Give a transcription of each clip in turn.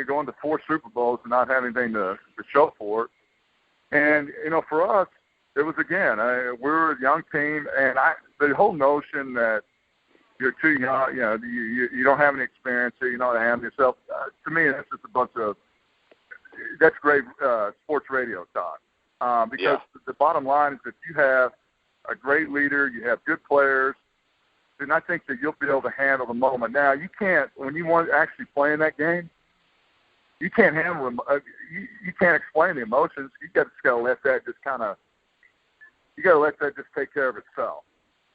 going to 4 Super Bowls and not have anything to show for it. And, for us, it was, again, we were a young team, and the whole notion that you're too young, you don't have any experience, so you know how to handle yourself, to me, that's just a bunch of – that's great sports radio talk. Because the bottom line is that you have a great leader, you have good players, and I think that you'll be able to handle the moment. Now, you can't, when you want to actually play in that game, you can't handle them. You can't explain the emotions. You just got to let that just take care of itself.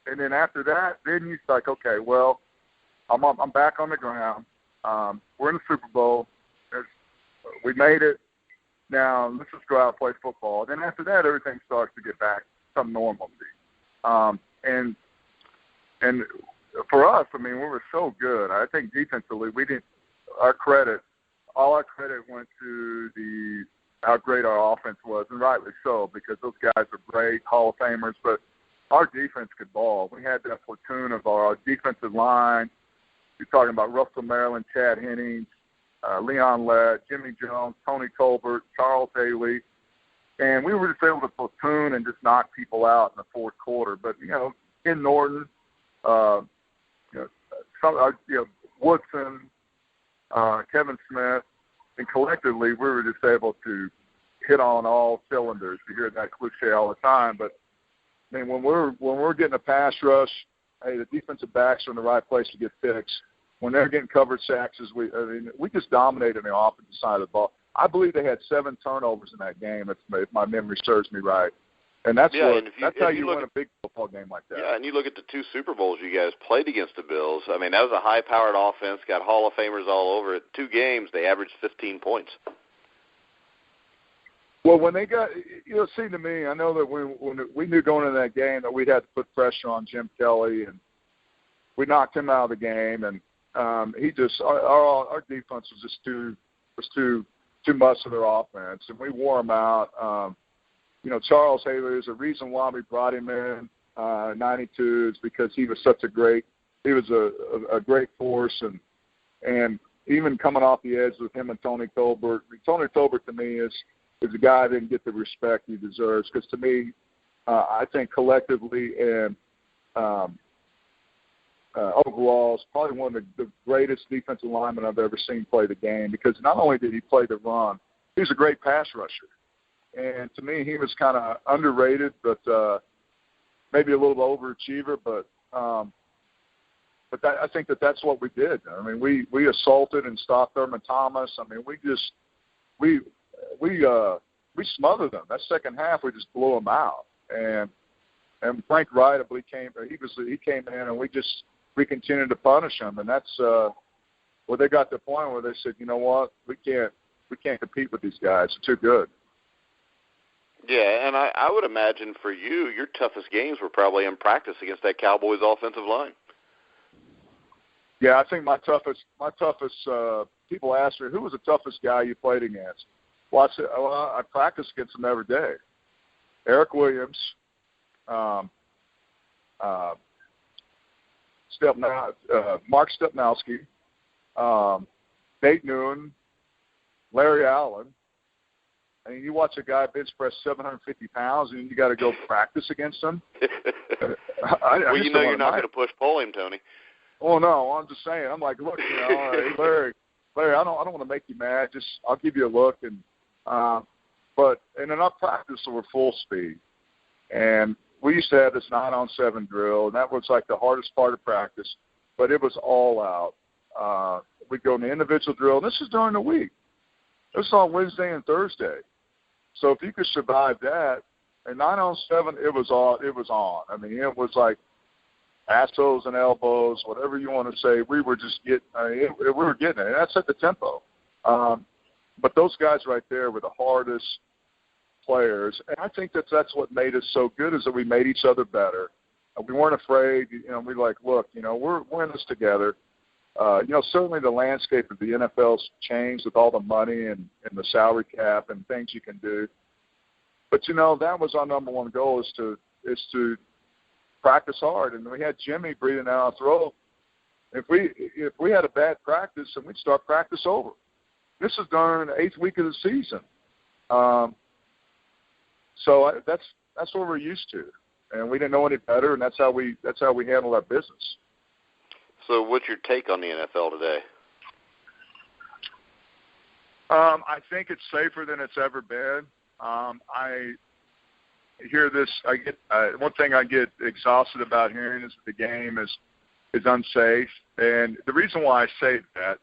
And then after that, then you're like, okay, well, I'm back on the ground. We're in the Super Bowl. We made it. Now let's just go out and play football. Then after that, everything starts to get back to some normalcy. And for us, I mean, we were so good. I think defensively, all our credit went to how great our offense was, and rightly so, because those guys are great Hall of Famers, but our defense could ball. We had that platoon of our defensive line. You're talking about Russell Maryland, Chad Hennings, Leon Lett, Jimmy Jones, Tony Colbert, Charles Haley, and we were just able to platoon and just knock people out in the fourth quarter. But, Ken Norton, Woodson, Kevin Smith, and collectively we were just able to hit on all cylinders. You hear that cliche all the time, but I mean, when we're getting a pass rush, hey, the defensive backs are in the right place to get picks. When they're getting covered sacks, we just dominated the offensive side of the ball. I believe they had 7 turnovers in that game, if my memory serves me right. And that's how you win a big football game like that. Yeah, and you look at the 2 Super Bowls you guys played against the Bills. I mean, that was a high-powered offense, got Hall of Famers all over it. 2 games, they averaged 15 points. Well, when they got, see, to me, I know that when we knew going into that game that we'd have to put pressure on Jim Kelly, and we knocked him out of the game, and our defense was just too much of their offense, and we wore them out. Charles Haley is a reason why we brought him in 92 is because he was a great force, and even coming off the edge with him and Tony Colbert. Tony Colbert to me is a guy that didn't get the respect he deserves, because to me, I think collectively and overall is probably one of the greatest defensive linemen I've ever seen play the game, because not only did he play the run, he was a great pass rusher. And to me, he was kind of underrated, but maybe a little overachiever. But I think that's what we did. I mean, we assaulted and stopped Thurman Thomas. I mean, we smothered them. That second half, we just blew them out. And Frank Wright, I believe, he came in, and we continued to punish them. And that's where they got to the point where they said, you know what, we can't compete with these guys. They're too good. Yeah, and I would imagine for you, your toughest games were probably in practice against that Cowboys offensive line. Yeah, I think my toughest. People ask me, who was the toughest guy you played against? Well, I said, I practiced against them every day. Eric Williams, Mark Stepnowski, Nate Newton, Larry Allen. I mean, you watch a guy bench press 750 pounds, and you got to go practice against him. Well, you're not going to pull him, Tony. Oh no, I'm just saying. I'm like, look, hey, Larry, I don't want to make you mad. Just I'll give you a look, and in our practice, we're full speed, and we used to have this 9-on-7 drill, and that was like the hardest part of practice, but it was all out. We'd go in the individual drill, and this is during the week. This is on Wednesday and Thursday. So if you could survive that, and 9-on-7, it was on. I mean, it was like assholes and elbows, whatever you want to say. We were just getting it. And that set the tempo. But those guys right there were the hardest players, and I think that's what made us so good, is that we made each other better. We weren't afraid. We like, look, we're in this together. Certainly the landscape of the NFL's changed with all the money and the salary cap and things you can do. But, that was our number one goal, is to practice hard. And we had Jimmy breathing down our throat. If we had a bad practice, then we'd start practice over. This is during the 8th week of the season. That's what we're used to, and we didn't know any better, and that's how we handle our business. So, what's your take on the NFL today? I think it's safer than it's ever been. I hear this. I get one thing I get exhausted about hearing is that the game is unsafe, and the reason why I say that,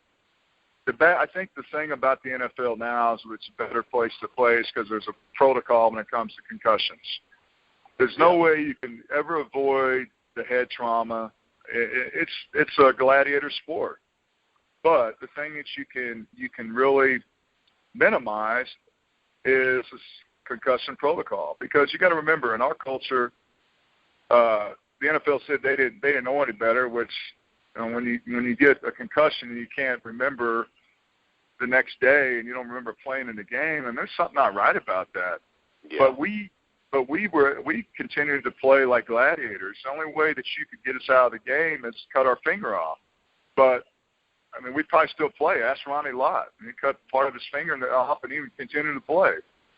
I think the thing about the NFL now is it's a better place to play is because there's a protocol when it comes to concussions. There's no way you can ever avoid the head trauma. It's a gladiator sport, but the thing that you can really minimize is this concussion protocol, because you got to remember, in our culture, the NFL said they didn't know any better. Which, when you get a concussion and you can't remember the next day and you don't remember playing in the game, and there's something not right about that. Yeah. But we continued to play like gladiators. The only way that you could get us out of the game is cut our finger off. But I mean, we'd probably still play. Ask Ronnie Lott. He cut part of his finger off and he would continue to play.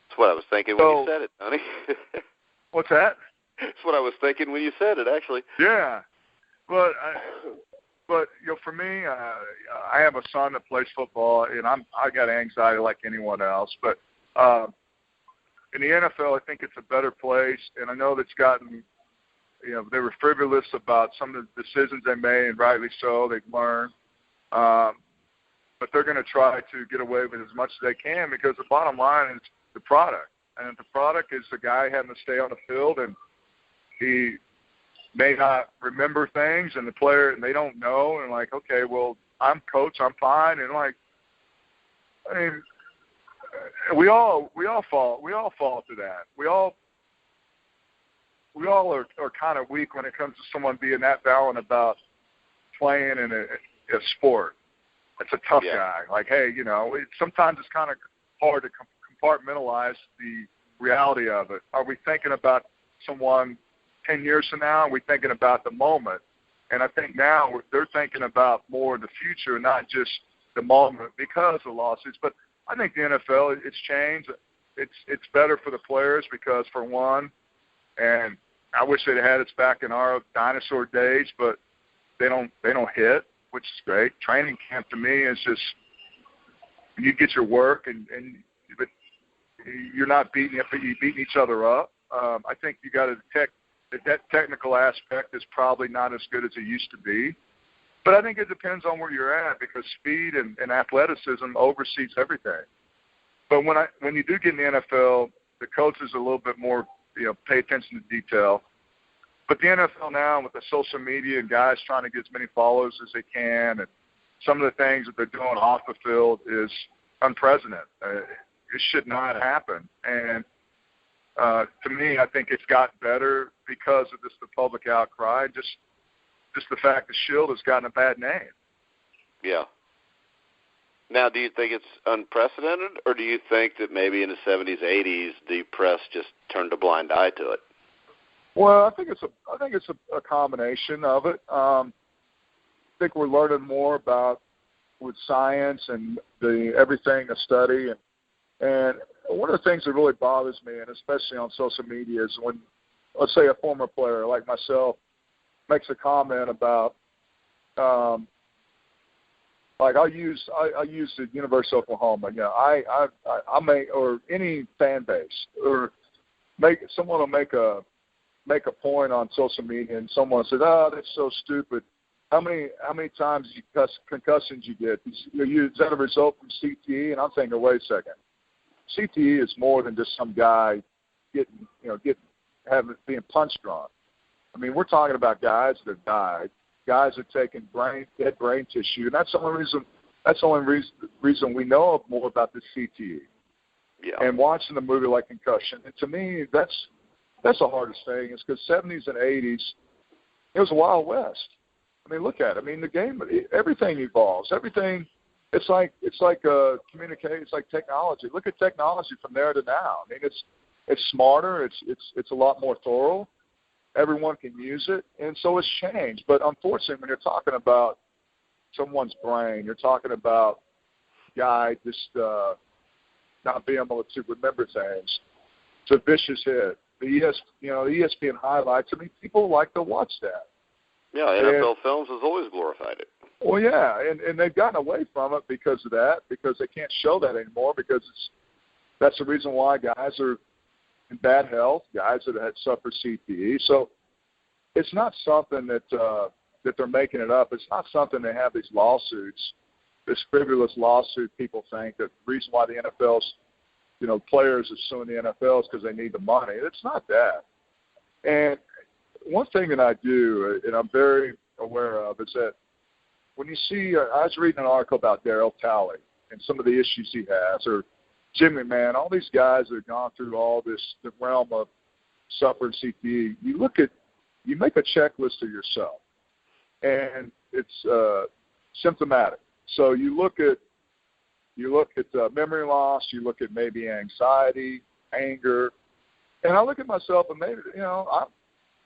That's what I was thinking when you said it, Tony. What's that? That's what I was thinking when you said it, actually. Yeah. But for me, I have a son that plays football, and I got anxiety like anyone else. But in the NFL, I think it's a better place, and I know that's gotten, they were frivolous about some of the decisions they made, and rightly so. They've learned, but they're going to try to get away with as much as they can, because the bottom line is the product, and the product is the guy having to stay on the field, and he may not remember things, and the player, and they don't know, and like, okay, well, I'm coach, I'm fine, and like, I mean, we all fall to that. We all are kind of weak when it comes to someone being that valiant about playing in a sport. It's a tough guy. Like, hey, sometimes it's kind of hard to compartmentalize the reality of it. Are we thinking about someone 10 years from now? Are we thinking about the moment? And I think now they're thinking about more the future, not just the moment because of lawsuits. But I think the NFL, it's changed. It's better for the players because, for one, and I wish they'd had us back in our dinosaur days, but they don't hit, which is great. Training camp to me is just you get your work but you're not beating each other up. I think you got to that technical aspect is probably not as good as it used to be. But I think it depends on where you're at, because speed and athleticism oversees everything. But when you do get in the NFL, the coaches are a little bit more, pay attention to detail. But the NFL now, with the social media and guys trying to get as many followers as they can, and some of the things that they're doing off the field is unprecedented. It should not happen. And to me, I think it's gotten better because of the public outcry. Just the fact the Shield has gotten a bad name. Yeah. Now, do you think it's unprecedented, or do you think that maybe in the 70s, 80s, the press just turned a blind eye to it? Well, I think it's a combination of it. I think we're learning more about with science and everything to study, and one of the things that really bothers me, and especially on social media, is when, let's say, a former player like myself makes a comment about, like I'll use the University of Oklahoma. I may, or any fan base, or someone will make a point on social media, and someone says, "Oh, that's so stupid. How many times concussions you get? Is that a result from CTE?" And I'm thinking, wait a second. CTE is more than just some guy being punch drunk. I mean, we're talking about guys that have died, guys that have taken dead brain tissue, and that's the only reason we know more about the CTE. Yeah. And watching the movie like Concussion, and to me, that's the hardest thing. Is because 70s and 80s, it was a Wild West. I mean, look at it. I mean, the game, everything evolves. Everything. It's like communication. It's like technology. Look at technology from there to now. I mean, it's smarter. It's a lot more thorough. Everyone can use it, and so it's changed. But unfortunately, when you're talking about someone's brain, you're talking about guy just not being able to remember things. It's a vicious hit. The ESPN highlights. I mean, people like to watch that. Yeah, NFL Films has always glorified it. Well, yeah, and they've gotten away from it because of that, because they can't show that anymore, because that's the reason why guys are in bad health, guys that had suffered CTE. So it's not something that they're making it up. It's not something they have these lawsuits, this frivolous lawsuit. People think that the reason why the NFL's, players are suing the NFL is because they need the money. It's not that. And one thing that I do, and I'm very aware of, is that when you see, I was reading an article about Darryl Talley and some of the issues he has, or Jimmy, man, all these guys that have gone through all this, the realm of suffering CTE, you make a checklist of yourself, and it's symptomatic. So you look at memory loss, you look at maybe anxiety, anger, and I look at myself and maybe,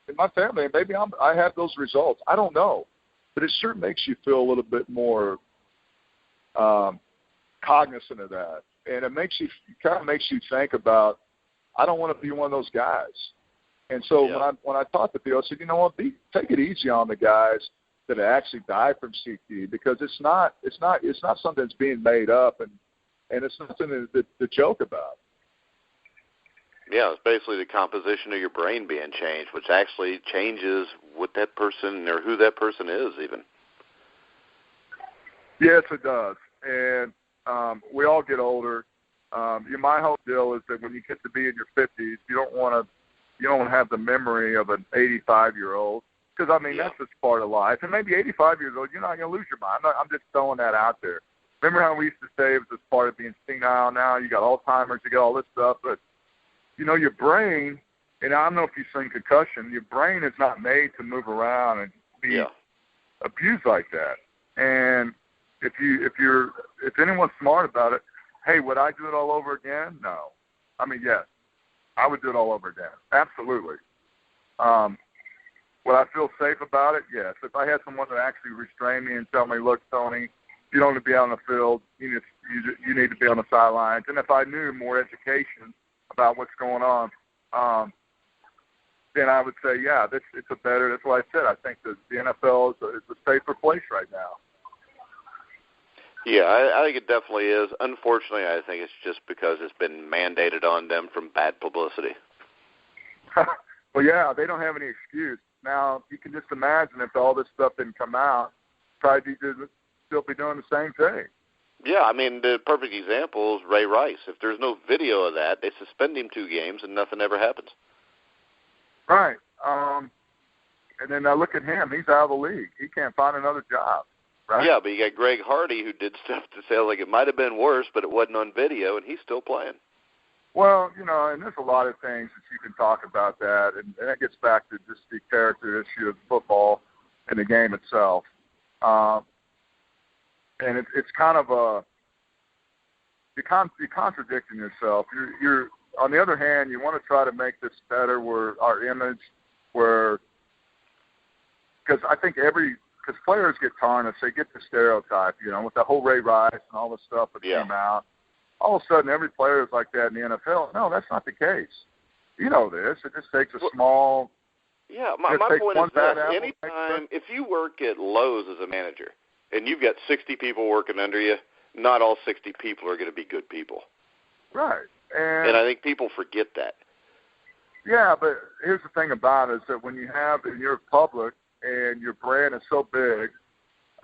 in my family, maybe I have those results. I don't know, but it sure makes you feel a little bit more cognizant of that, and it kind of makes you think about, I don't want to be one of those guys. And so when I talked to people, I said, take it easy on the guys that actually died from CTE, because it's not something that's being made up, and it's nothing to joke about. Yeah, it's basically the composition of your brain being changed, which actually changes what that person or who that person is even. Yes, it does. And we all get older. My whole deal is that when you get to be in your 50s, you don't want to have the memory of an 85-year-old, because, that's just part of life. And maybe 85 years old, you're not going to lose your mind. I'm just throwing that out there. Remember how we used to say it was just part of being senile now? You got Alzheimer's, you got all this stuff. But, your brain, and I don't know if you've seen concussion, your brain is not made to move around and be abused like that. And if anyone's smart about it, hey, would I do it all over again? No. Yes, I would do it all over again. Absolutely. Would I feel safe about it? Yes. If I had someone to actually restrain me and tell me, look, Tony, you don't need to be on the field, you need to be on the sidelines. And if I knew more education about what's going on, then I would say, that's what I said. I think that the NFL is a safer place right now. Yeah, I think it definitely is. Unfortunately, I think it's just because it's been mandated on them from bad publicity. Well, yeah, they don't have any excuse. Now, you can just imagine if all this stuff didn't come out, probably still be doing the same thing. Yeah, the perfect example is Ray Rice. If there's no video of that, they suspend him 2 games and nothing ever happens. Right. And then I look at him. He's out of the league. He can't find another job. Right? Yeah, but you got Greg Hardy, who did stuff to say like it might have been worse, but it wasn't on video, and he's still playing. Well, and there's a lot of things that you can talk about that, and that gets back to just the character issue of football and the game itself. And it's kind of you're contradicting yourself. You're on the other hand, you want to try to make this better, where our image, because I think because players get tarnished, they get the stereotype, with the whole Ray Rice and all the stuff that came out. All of a sudden, every player is like that in the NFL. No, that's not the case. You know this. It just takes a small. Yeah, my point is this. Anytime, if you work at Lowe's as a manager and you've got 60 people working under you, not all 60 people are going to be good people. Right. And I think people forget that. Yeah, but here's the thing about it, is that when you're public and your brand is so big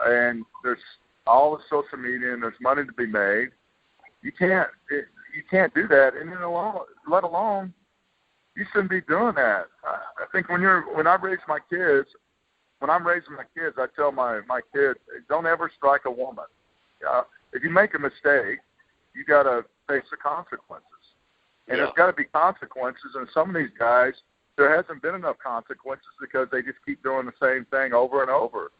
and there's all the social media and there's money to be made, you can't do that. And then let alone, you shouldn't be doing that. I think when I'm raising my kids, I tell my kids, don't ever strike a woman. If you make a mistake, you got to face the consequences. And there's got to be consequences. And some of these guys, there hasn't been enough consequences because they just keep doing the same thing over and over.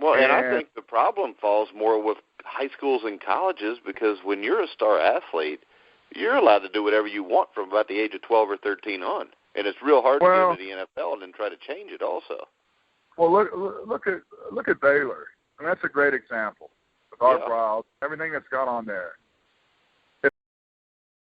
Well, and I think the problem falls more with high schools and colleges, because when you're a star athlete, you're allowed to do whatever you want from about the age of 12 or 13 on. And it's real hard to go to the NFL and then try to change it also. Well, look at Baylor. And that's a great example. The guardrails, everything that's gone on there.